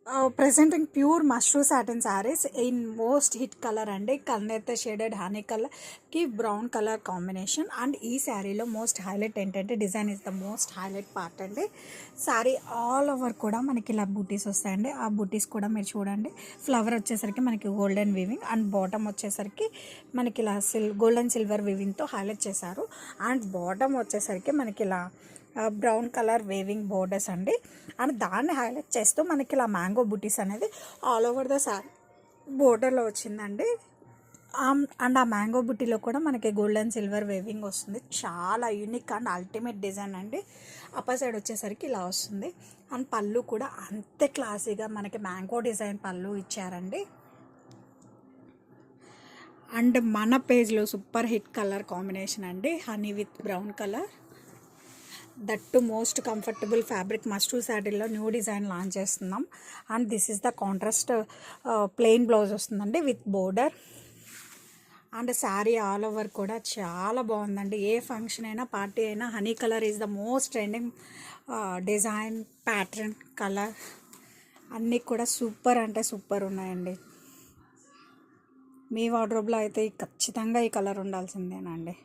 presenting pure mushroom satin sarees in most hit color అండి కల్నేత shaded honey colour కి brown colour combination. And ఈ శారీలో most highlight ఏంటంటే design is the most highlight part అండి. Sari all over కూడా మనకి ఇలా బూటీస్ వస్తాయండి. ఆ బూటీస్ కూడా మీరు చూడండి, ఫ్లవర్ వచ్చేసరికి మనకి గోల్డెన్ వీవింగ్ అండ్ బాటమ్ వచ్చేసరికి మనకి ఇలా గోల్డెన్ సిల్వర్ వీవింగ్తో హైలైట్ చేశారు. అండ్ బాటమ్ వచ్చేసరికి మనకి ఇలా బ్రౌన్ కలర్ వేవింగ్ బోర్డర్స్ అండి. అండ్ దాన్ని హైలైట్ చేస్తూ మనకి ఇలా మ్యాంగో బుటీస్ అనేది ఆల్ ఓవర్ ద సారీ బోర్డర్లో వచ్చిందండి. అండ్ ఆ మ్యాంగో బుట్టీలో కూడా మనకి గోల్డెన్ సిల్వర్ వేవింగ్ వస్తుంది. చాలా యూనిక్ అండ్ అల్టిమేట్ డిజైన్ అండి. అప్పర్ సైడ్ వచ్చేసరికి ఇలా వస్తుంది. అండ్ పళ్ళు కూడా అంతే క్లాసీగా మనకి మ్యాంగో డిజైన్ పళ్ళు ఇచ్చారండి. అండ్ మన పేజ్లో సూపర్ హిట్ కలర్ కాంబినేషన్ అండి, honey with brown colour. That most comfortable fabric must శారీలో న్యూ డిజైన్ లాంచ్ చేస్తున్నాం. And this is the contrast plain blouse వస్తుందండి with border. And sari all over కూడా చాలా బాగుందండి. ఏ ఫంక్షన్ అయినా పార్టీ అయినా honey colour is the most trending design, pattern, colour అన్నీ కూడా సూపర్ అంటే సూపర్ ఉన్నాయండి. మీ వార్డ్రోబ్లో అయితే ఖచ్చితంగా ఈ కలర్ ఉండాల్సిందేనండి.